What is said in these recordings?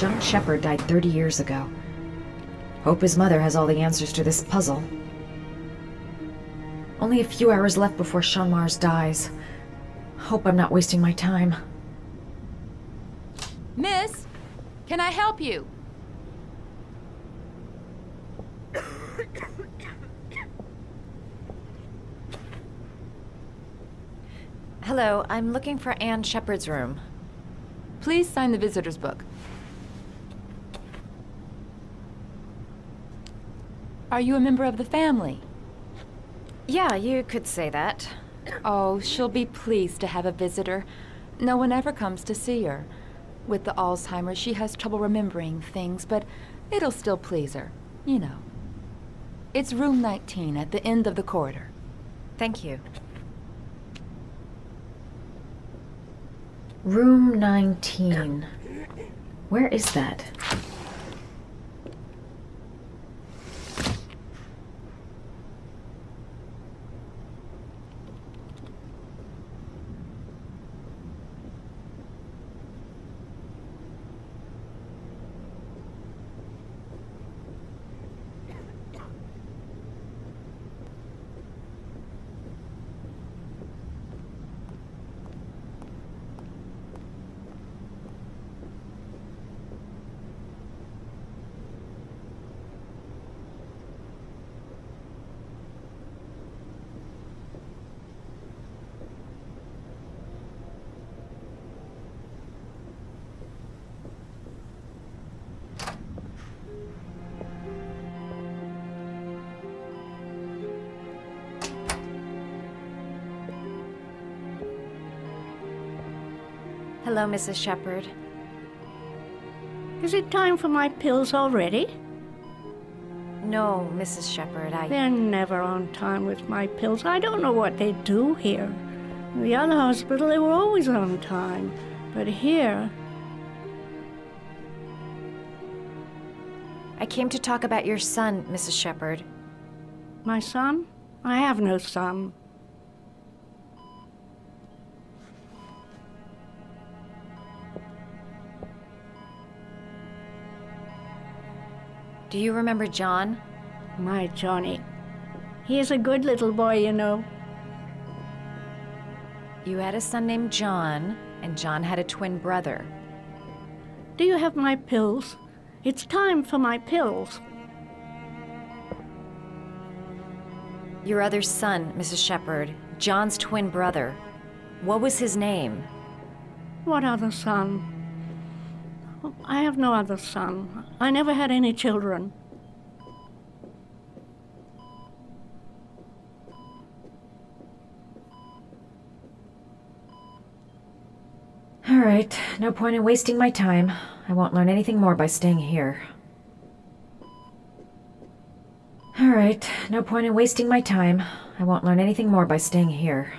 John Sheppard died 30 years ago. Hope his mother has all the answers to this puzzle. Only a few hours left before Sean Mars dies. Hope I'm not wasting my time. Miss, can I help you? Hello, I'm looking for Anne Sheppard's room. Please sign the visitor's book. Are you a member of the family? Yeah, you could say that. Oh, she'll be pleased to have a visitor. No one ever comes to see her. With the Alzheimer's, she has trouble remembering things, but it'll still please her, you know. It's room 19 at the end of the corridor. Thank you. Room 19. Where is that? Hello, Mrs. Sheppard. Is it time for my pills already? No, Mrs. Sheppard, They're never on time with my pills. I don't know what they do here. In the other hospital, they were always on time. But here... I came to talk about your son, Mrs. Sheppard. My son? I have no son. Do you remember John? My Johnny. He is a good little boy, you know. You had a son named John, and John had a twin brother. Do you have my pills? It's time for my pills. Your other son, Mrs. Sheppard, John's twin brother. What was his name? What other son? I have no other son. I never had any children. All right, no point in wasting my time. I won't learn anything more by staying here. All right, no point in wasting my time. I won't learn anything more by staying here.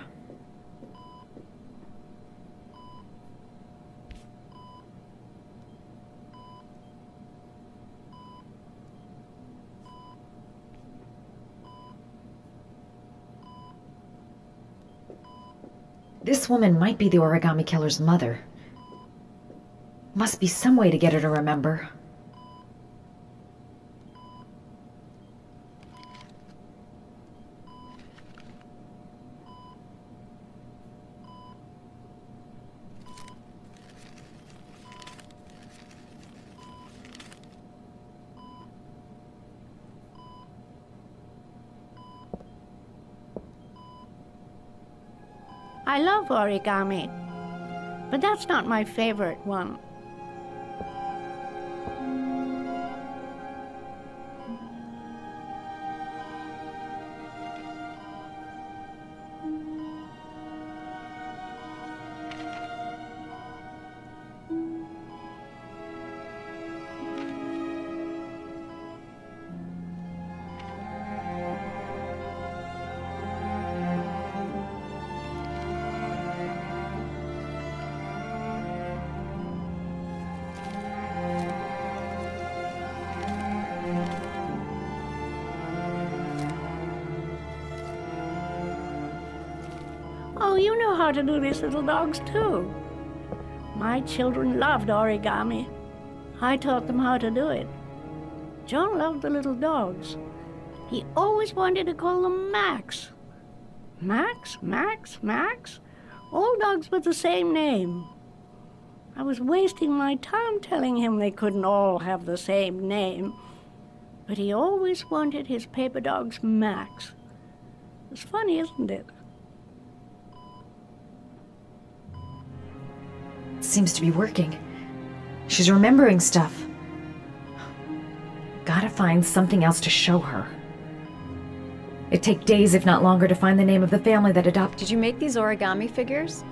This woman might be the origami killer's mother. Must be some way to get her to remember. I love origami, but that's not my favorite one. Oh, you know how to do these little dogs, too. My children loved origami. I taught them how to do it. John loved the little dogs. He always wanted to call them Max. Max, Max, Max. All dogs with the same name. I was wasting my time telling him they couldn't all have the same name. But he always wanted his paper dogs Max. It's funny, isn't it? It seems to be working. She's remembering stuff. Gotta find something else to show her. It'd take days, if not longer, to find the name of the family that adopted. Did you make these origami figures?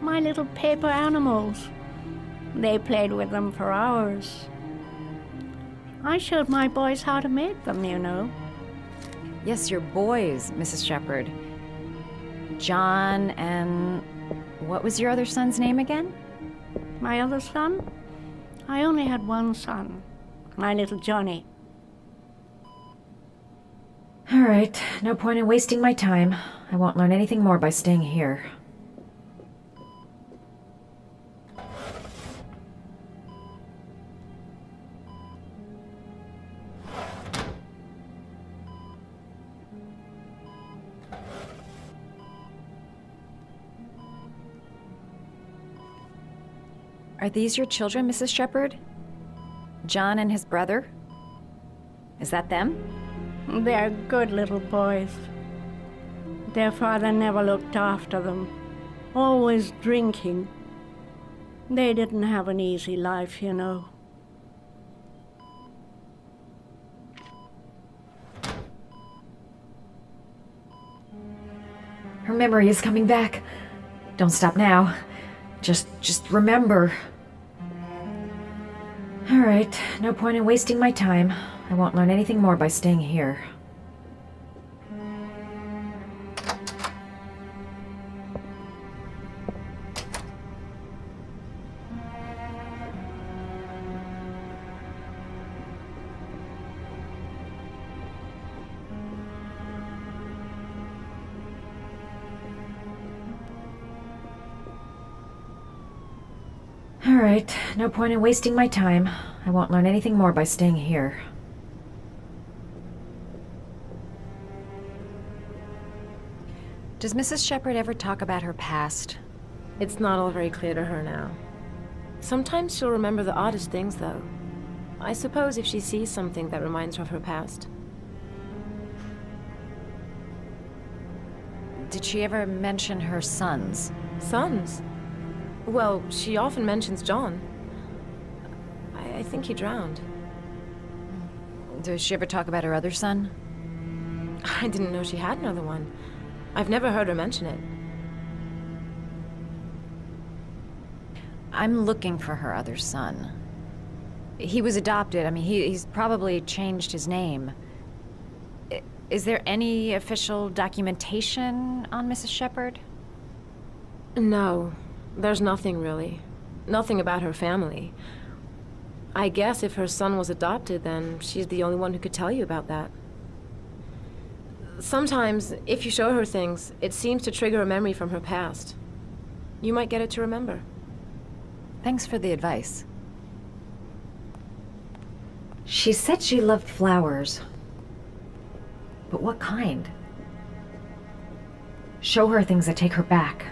My little paper animals. They played with them for hours. I showed my boys how to make them, you know. Yes, your boys, Mrs. Sheppard. John and... what was your other son's name again? My other son? I only had one son. My little Johnny. All right, no point in wasting my time. I won't learn anything more by staying here. Are these your children, Mrs. Sheppard? John and his brother? Is that them? They're good little boys. Their father never looked after them, always drinking. They didn't have an easy life, you know. Her memory is coming back. Don't stop now. Just remember. All right, no point in wasting my time. I won't learn anything more by staying here. All right, no point in wasting my time. I won't learn anything more by staying here. Does Mrs. Sheppard ever talk about her past? It's not all very clear to her now. Sometimes she'll remember the oddest things, though. I suppose if she sees something that reminds her of her past. Did she ever mention her sons? Sons? Well, she often mentions John. I think he drowned. Does she ever talk about her other son? I didn't know she had another one. I've never heard her mention it. I'm looking for her other son. He was adopted. I mean, he's probably changed his name. Is there any official documentation on Mrs. Sheppard? No, there's nothing really. Nothing about her family. I guess if her son was adopted, then she's the only one who could tell you about that. Sometimes, if you show her things, it seems to trigger a memory from her past. You might get it to remember. Thanks for the advice. She said she loved flowers. But what kind? Show her things that take her back.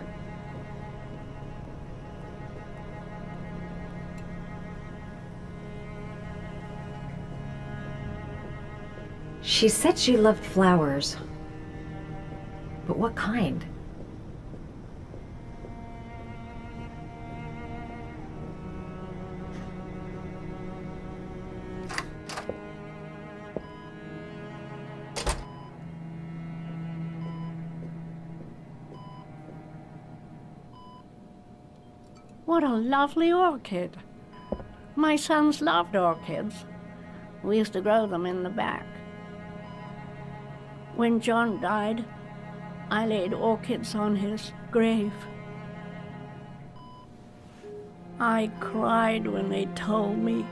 She said she loved flowers. But what kind? What a lovely orchid. My sons loved orchids. We used to grow them in the back. When John died, I laid orchids on his grave. I cried when they told me.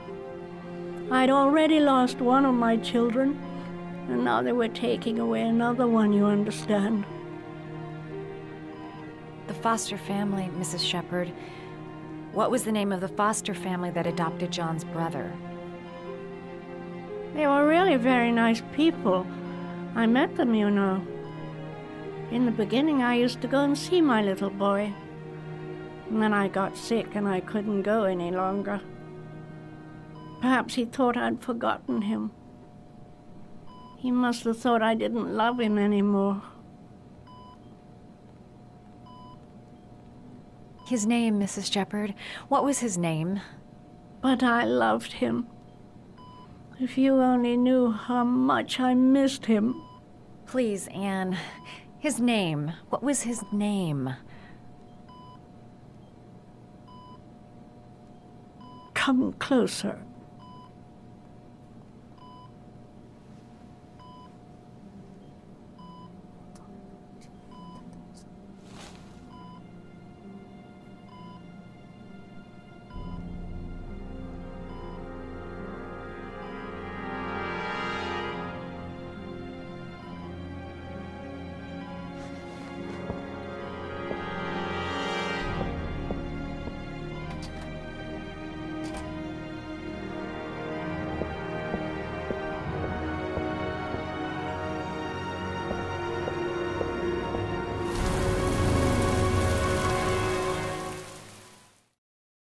I'd already lost one of my children, and now they were taking away another one, you understand. The foster family, Mrs. Sheppard. What was the name of the foster family that adopted John's brother? They were really very nice people. I met them, you know. In the beginning, I used to go and see my little boy. And then I got sick and I couldn't go any longer. Perhaps he thought I'd forgotten him. He must have thought I didn't love him anymore. His name, Mrs. Sheppard. What was his name? But I loved him. If you only knew how much I missed him. Please, Anne. His name. What was his name? Come closer.